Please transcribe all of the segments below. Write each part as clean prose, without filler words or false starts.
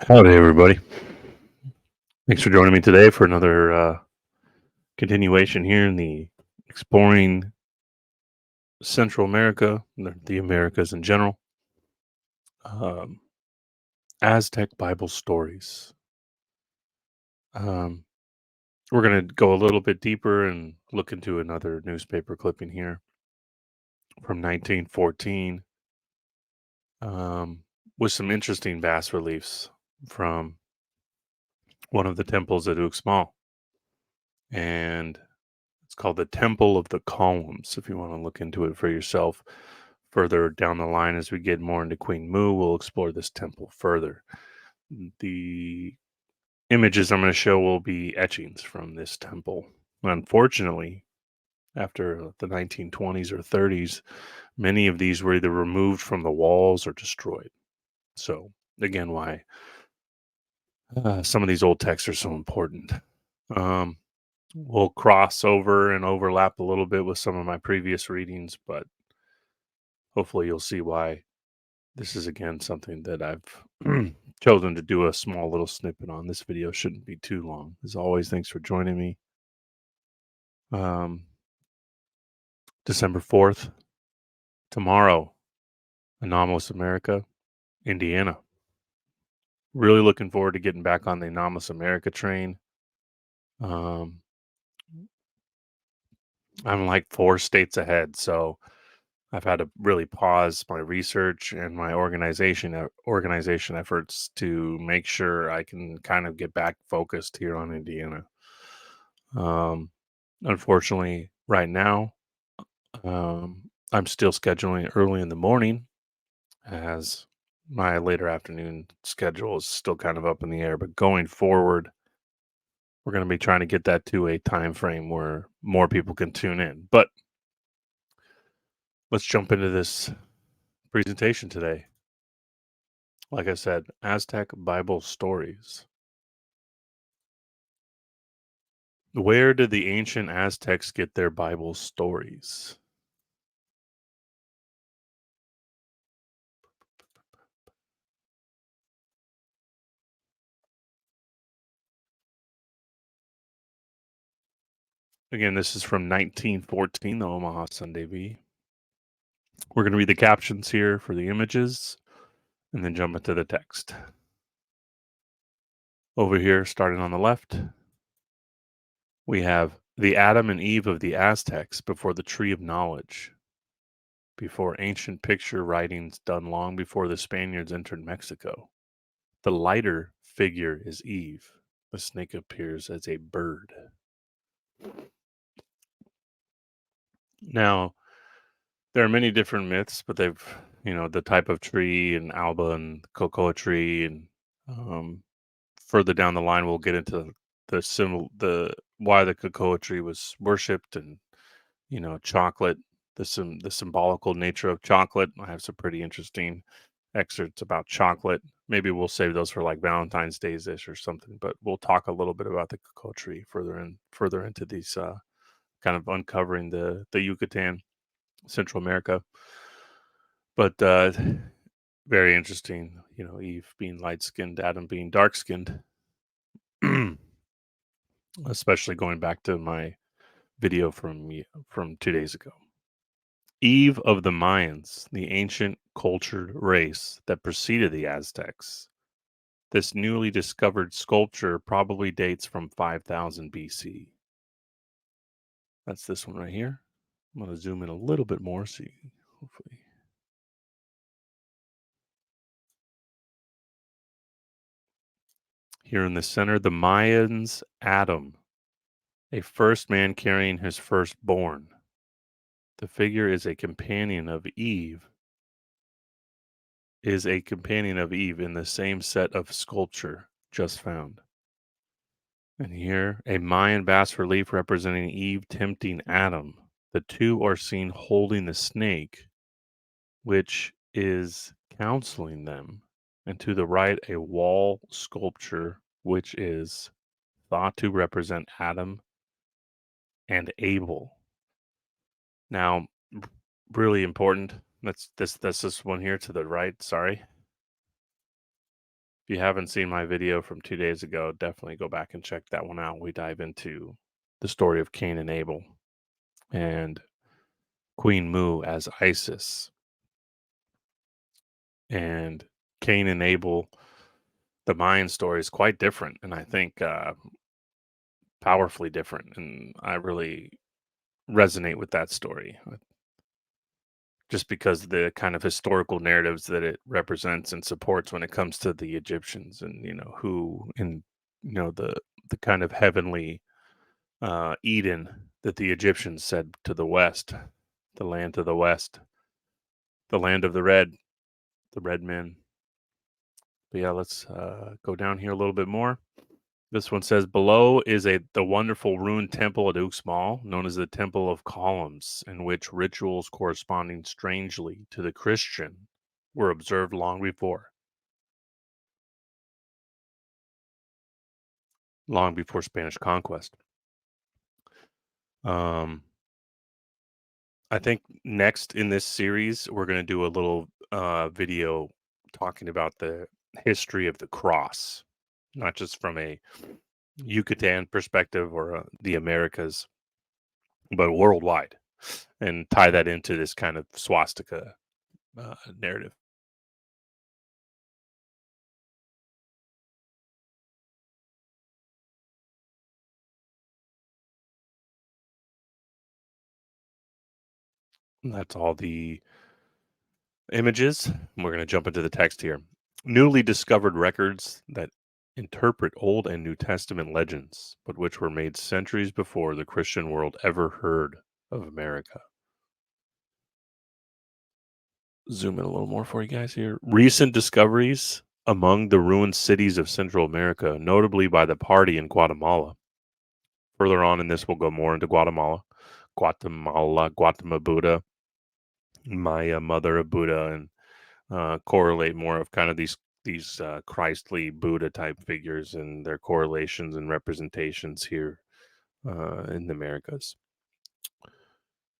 Howdy, everybody. Thanks for joining me today for another continuation here in the exploring Central America, the Americas in general. Um, Aztec Bible Stories. Um, we're going to go a little bit deeper and look into another newspaper clipping here from 1914 um, with some interesting bas reliefs from one of the temples at Uxmal. And it's called the Temple of the Columns, if you want to look into it for yourself. Further down the line, as we get more into Queen Mu, we'll explore this temple further. The images I'm going to show will be etchings from this temple. Unfortunately, after the 1920s or 30s, many of these were either removed from the walls or destroyed. So, again, why some of these old texts are so important. Um, we'll cross over and overlap a little bit with some of my previous readings, but hopefully you'll see why this is again something that I've chosen to do a small little snippet on. This video shouldn't be too long. As always, thanks for joining me. Um, December 4th, tomorrow, Anomalous America, Indiana. Really looking forward to getting back on the Anomalous America train. Um, I'm like 4 states ahead, so I've had to really pause my research and my organization efforts to make sure I can kind of get back focused here on Indiana. Um, Unfortunately, right now, I'm still scheduling early in the morning as my later afternoon schedule is still kind of up in the air. But going forward, we're going to be trying to get that to a time frame where more people can tune in. But let's jump into this presentation today. Like I said, Aztec Bible Stories. Where did the ancient Aztecs get their Bible stories? Again, this is from 1914, the Omaha Sunday Bee. We're going to read the captions here for the images and then jump into the text. Over here, starting on the left, we have the Adam and Eve of the Aztecs before the tree of knowledge, before ancient picture writings done long before the Spaniards entered Mexico. The lighter figure is Eve. The snake appears as a bird. Now, there are many different myths, but the type of tree and Alba and cocoa tree and um, further down the line, we'll get into the why the cocoa tree was worshipped and chocolate, the symbolical nature of chocolate. I have some pretty interesting excerpts about chocolate. Maybe we'll save those for like Valentine's Day's ish or something. But we'll talk a little bit about the cocoa tree further into these kind of uncovering the Yucatan, Central America. But very interesting, Eve being light skinned, Adam being dark skinned. Especially going back to my video from 2 days ago. Eve of the Mayans, the ancient cultured race that preceded the Aztecs. This newly discovered sculpture probably dates from 5000 BC. That's this one right here. I'm going to zoom in a little bit more so you hopefully. Here in the center, the Mayans' Adam, a first man carrying his firstborn. The figure is a companion of Eve in the same set of sculpture just found. And here, a Mayan bas relief representing Eve tempting Adam. The two are seen holding the snake, which is counseling them. And to the right, a wall sculpture, which is thought to represent Adam and Abel. Now, really important. That's this one here to the right. Sorry. If you haven't seen my video from 2 days ago, definitely go back and check that one out. We dive into the story of Cain and Abel and Queen Mu as Isis, and Cain and Abel. The Mayan story is quite different, and I think powerfully different. And I really resonate with that story, just because the kind of historical narratives that it represents and supports when it comes to the Egyptians, and who, and the kind of heavenly Eden that the Egyptians said to the west, the land to the west, the land of the red men. But yeah, let's go down here a little bit more. This one says below is the wonderful ruined temple at Uxmal, known as the Temple of Columns, in which rituals corresponding strangely to the Christian were observed long before Spanish conquest. Um, I think next in this series we're going to do a little video talking about the history of the cross, not just from a Yucatan perspective or the Americas, but worldwide, and tie that into this kind of swastika narrative. And that's all the images. We're going to jump into the text here. Newly discovered records that interpret Old and New Testament legends, but which were made centuries before the Christian world ever heard of America. Zoom in a little more for you guys here. Recent discoveries among the ruined cities of Central America, notably by the party in Guatemala. Further on in this, we'll go more into Guatemala Buddha, Maya, mother of Buddha, and correlate more of kind of these Christly Buddha type figures and their correlations and representations here in the Americas.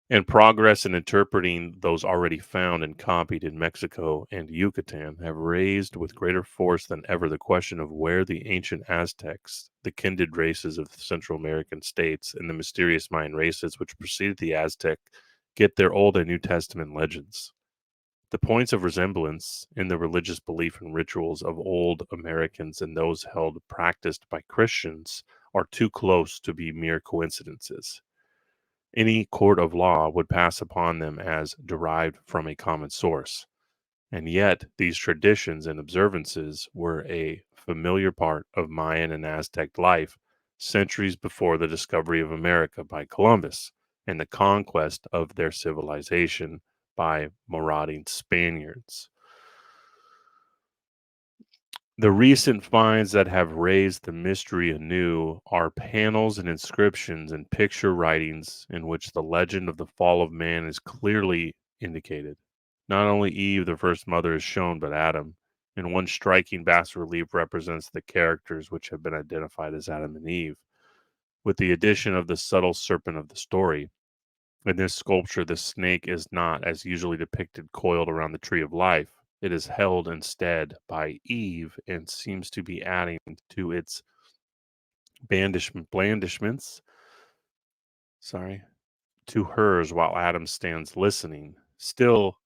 And progress in interpreting those already found and copied in Mexico and Yucatan have raised with greater force than ever the question of where the ancient Aztecs, the kindred races of the Central American states, and the mysterious Mayan races which preceded the Aztec get their Old and New Testament legends. The points of resemblance in the religious belief and rituals of old Americans and those held practiced by Christians are too close to be mere coincidences. Any court of law would pass upon them as derived from a common source. And yet, these traditions and observances were a familiar part of Mayan and Aztec life centuries before the discovery of America by Columbus and the conquest of their civilization by marauding Spaniards. The recent finds that have raised the mystery anew are panels and inscriptions and picture writings in which the legend of the fall of man is clearly indicated. Not only Eve, the first mother, is shown, but Adam. And one striking bas relief represents the characters which have been identified as Adam and Eve, with the addition of the subtle serpent of the story. In this sculpture, the snake is not, as usually depicted, coiled around the tree of life. It is held instead by Eve and seems to be adding to its blandishments, sorry, to hers while Adam stands listening. Still,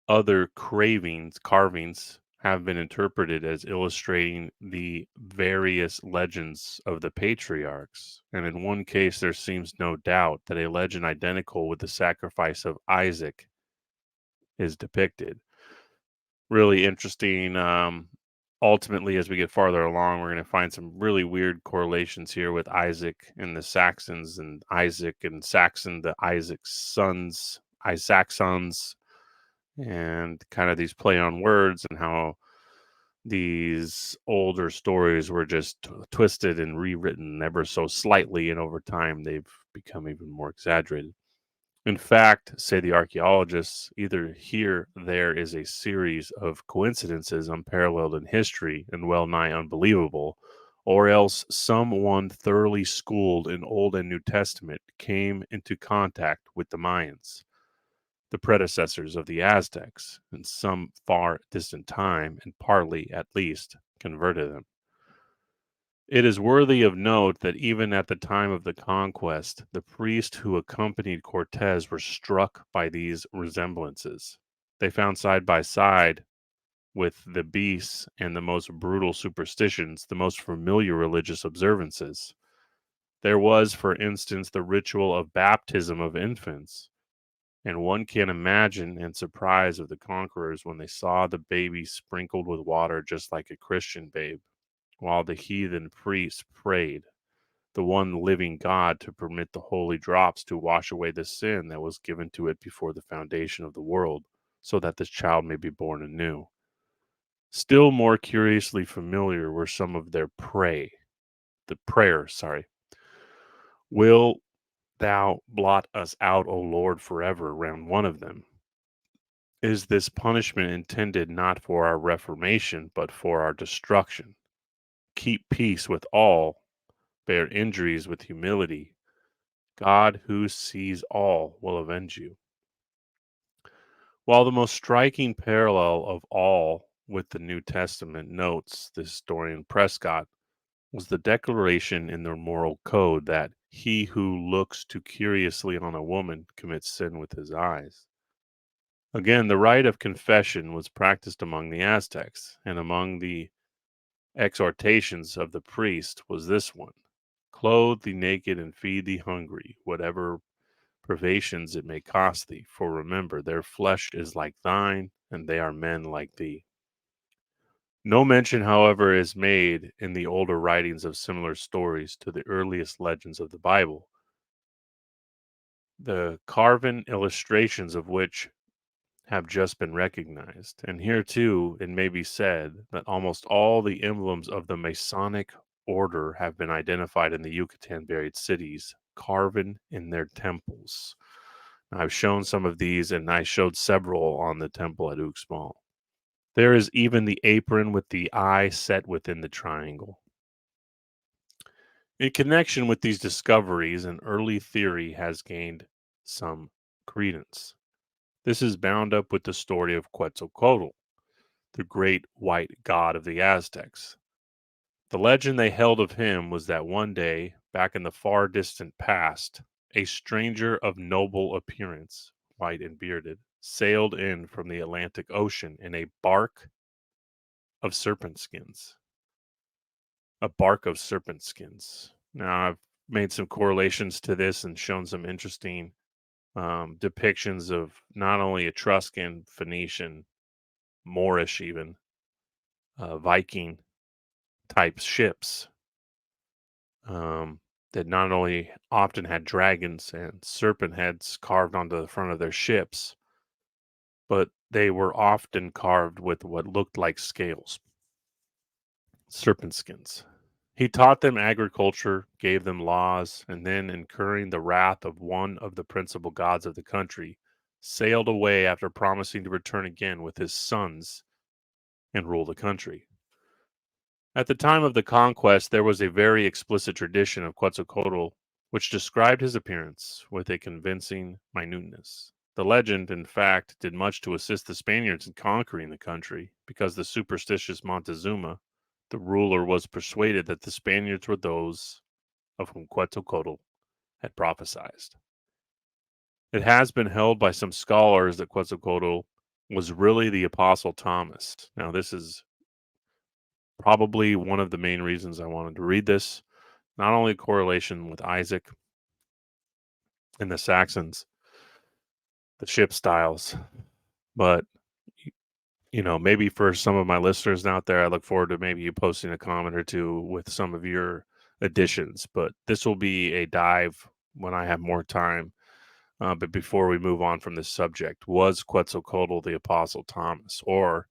other carvings have been interpreted as illustrating the various legends of the patriarchs. And in one case, there seems no doubt that a legend identical with the sacrifice of Isaac is depicted. Really interesting. Ultimately, as we get farther along, we're going to find some really weird correlations here with Isaac and the Saxons, and Isaac and Saxon, the Isaac sons, and kind of these play on words and how these older stories were just twisted and rewritten ever so slightly, and over time they've become even more exaggerated. In fact, say the archaeologists, either here there is a series of coincidences unparalleled in history and well nigh unbelievable, or else someone thoroughly schooled in Old and New Testament came into contact with the Mayans, the predecessors of the Aztecs, in some far distant time, and partly, at least, converted them. It is worthy of note that even at the time of the conquest, the priests who accompanied Cortez were struck by these resemblances. They found side by side with the beasts and the most brutal superstitions, the most familiar religious observances. There was, for instance, the ritual of baptism of infants, and one can imagine and surprise of the conquerors when they saw the baby sprinkled with water just like a Christian babe, while the heathen priests prayed the one living God to permit the holy drops to wash away the sin that was given to it before the foundation of the world, so that this child may be born anew. Still more curiously familiar were some of their prayers, sorry. Will thou blot us out, O Lord, forever, round one of them. Is this punishment intended not for our reformation, but for our destruction? Keep peace with all, bear injuries with humility. God, who sees all, will avenge you. While the most striking parallel of all with the New Testament, notes the historian Prescott, was the declaration in the moral code that he who looks too curiously on a woman commits sin with his eyes. Again, the rite of confession was practiced among the Aztecs, and among the exhortations of the priest was this one: clothe the naked and feed the hungry, whatever privations it may cost thee, for remember, their flesh is like thine, and they are men like thee. No mention, however, is made in the older writings of similar stories to the earliest legends of the Bible, the carven illustrations of which have just been recognized. And here, too, it may be said that almost all the emblems of the Masonic order have been identified in the Yucatan buried cities, carven in their temples. Now, I've shown some of these, and I showed several on the temple at Uxmal. There is even the apron with the eye set within the triangle. In connection with these discoveries, an early theory has gained some credence. This is bound up with the story of Quetzalcoatl, the great white god of the Aztecs. The legend they held of him was that one day, back in the far distant past, a stranger of noble appearance, white and bearded, sailed in from the Atlantic Ocean in a bark of serpent skins. A bark of serpent skins. Now, I've made some correlations to this and shown some interesting depictions of not only Etruscan, Phoenician, Moorish, even Viking type ships um, that not only often had dragons and serpent heads carved onto the front of their ships, but they were often carved with what looked like scales, serpent skins. He taught them agriculture, gave them laws, and then, incurring the wrath of one of the principal gods of the country, sailed away after promising to return again with his sons and rule the country. At the time of the conquest, there was a very explicit tradition of Quetzalcoatl which described his appearance with a convincing minuteness. The legend, in fact, did much to assist the Spaniards in conquering the country, because the superstitious Montezuma, the ruler, was persuaded that the Spaniards were those of whom Quetzalcoatl had prophesied. It has been held by some scholars that Quetzalcoatl was really the Apostle Thomas. Now, this is probably one of the main reasons I wanted to read this. Not only correlation with Isaac and the Saxons, the ship styles, but maybe for some of my listeners out there, I look forward to maybe you posting a comment or two with some of your additions. But this will be a dive when I have more time. But before we move on from this subject, was Quetzalcoatl the Apostle Thomas? Or,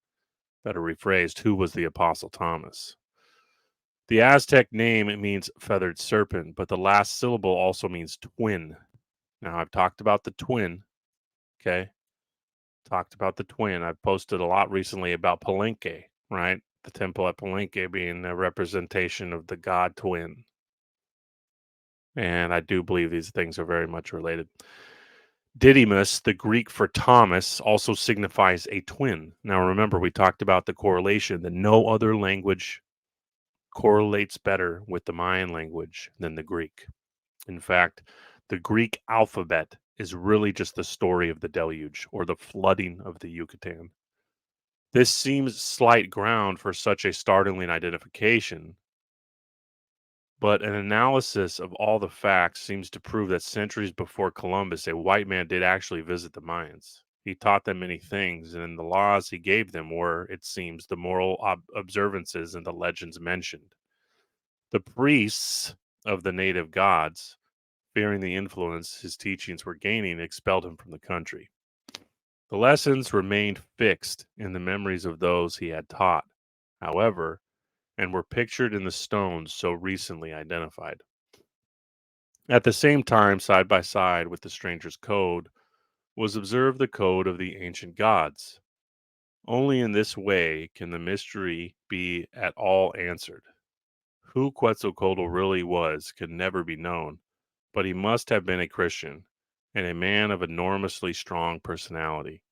better rephrased, who was the Apostle Thomas? The Aztec name, it means feathered serpent, but the last syllable also means twin. Now, I've talked about the twin, okay? Talked about the twin. I've posted a lot recently about Palenque, right? The temple at Palenque being a representation of the god twin. And I do believe these things are very much related. Didymus, the Greek for Thomas, also signifies a twin. Now, remember, we talked about the correlation that no other language correlates better with the Mayan language than the Greek. In fact, the Greek alphabet is really just the story of the deluge or the flooding of the Yucatan. This seems slight ground for such a startling identification, but an analysis of all the facts seems to prove that centuries before Columbus, a white man did actually visit the Mayans. He taught them many things, and the laws he gave them were, it seems, the moral observances and the legends mentioned. The priests of the native gods, fearing the influence his teachings were gaining, expelled him from the country. The lessons remained fixed in the memories of those he had taught, however, and were pictured in the stones so recently identified. At the same time, side by side with the stranger's code, was observed the code of the ancient gods. Only in this way can the mystery be at all answered. Who Quetzalcoatl really was can never be known, but he must have been a Christian and a man of enormously strong personality.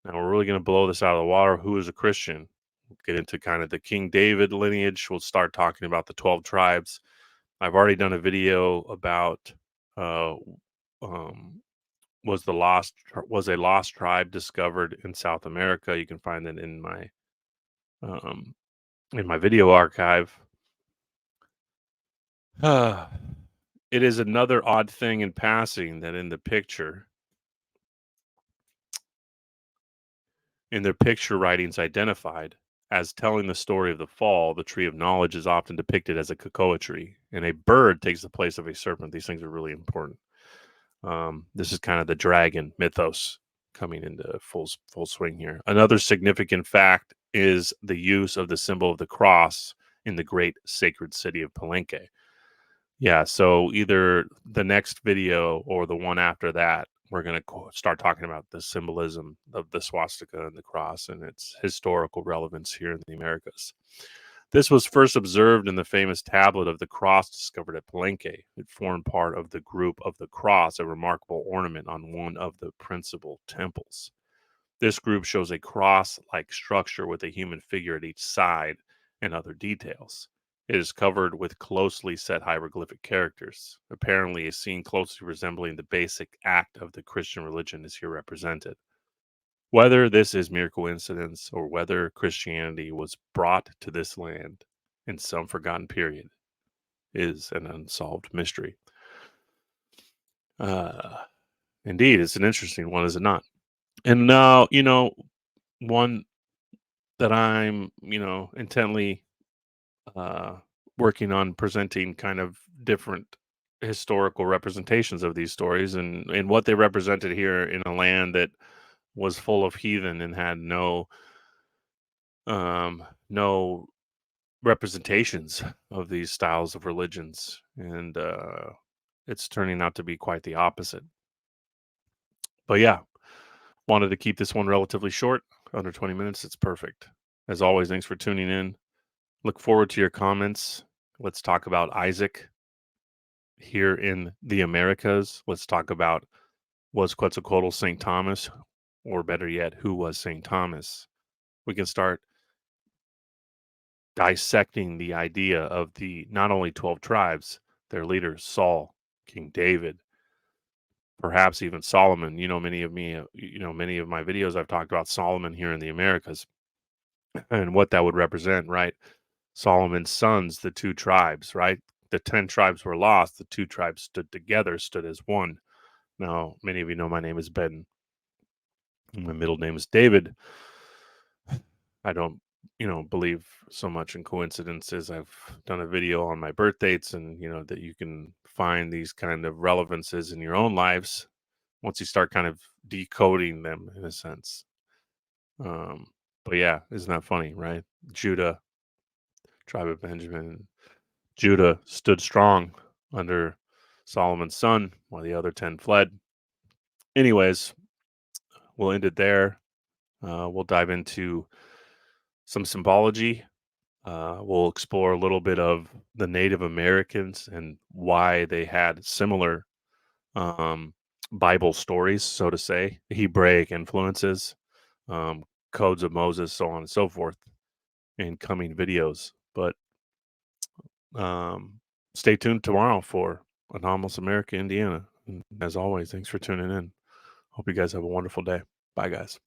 Now we're really going to blow this out of the water. Who is a Christian? We'll get into kind of the King David lineage. We'll start talking about the 12 tribes. I've already done a video about uh, um, was a lost tribe discovered in South America. You can find it um, in my video archive. It is another odd thing in passing that in their picture writings identified as telling the story of the fall, the tree of knowledge is often depicted as a cocoa tree, and a bird takes the place of a serpent. These things are really important. This is kind of the dragon mythos coming into full swing here. Another significant fact is the use of the symbol of the cross in the great sacred city of Palenque. Yeah, so either the next video or the one after that, we're going to start talking about the symbolism of the swastika and the cross and its historical relevance here in the Americas. This was first observed in the famous tablet of the cross discovered at Palenque. It formed part of the group of the cross, a remarkable ornament on one of the principal temples. This group shows a cross like structure with a human figure at each side and other details. It is covered with closely set hieroglyphic characters. Apparently, a scene closely resembling the basic act of the Christian religion is here represented. Whether this is mere coincidence or whether Christianity was brought to this land in some forgotten period is an unsolved mystery. Uh, Indeed, it's an interesting one, is it not? And now, one that I'm, intently uh, working on presenting kind of different historical representations of these stories and what they represented here in a land that was full of heathen and had no representations of these styles of religions, and it's turning out to be quite the opposite. But yeah, wanted to keep this one relatively short, under 20 minutes. It's perfect. As always, thanks for tuning in. Look forward to your comments. Let's talk about Isaac here in the Americas. Let's talk about, was Quetzalcoatl St. Thomas, or better yet, who was St. Thomas? We can start dissecting the idea of the not only 12 tribes, their leaders, Saul, King David, perhaps even Solomon. Many of my videos I've talked about Solomon here in the Americas and what that would represent, right? Solomon's sons, the two tribes, right? The 10 tribes were lost. The two tribes stood together, stood as one. Now, many of you know my name is Ben. My middle name is David. I don't, believe so much in coincidences. I've done a video on my birth dates and, that you can find these kind of relevances in your own lives once you start kind of decoding them in a sense. Um, but yeah, isn't that funny, right? Judah, tribe of Benjamin, Judah stood strong under Solomon's son while the other 10 fled. Anyways, we'll end it there. We'll dive into some symbology. We'll explore a little bit of the Native Americans and why they had similar um, Bible stories, so to say, Hebraic influences, um, codes of Moses, so on and so forth, in coming videos. But um, stay tuned tomorrow for Anomalous America, Indiana. And as always, thanks for tuning in. Hope you guys have a wonderful day. Bye, guys.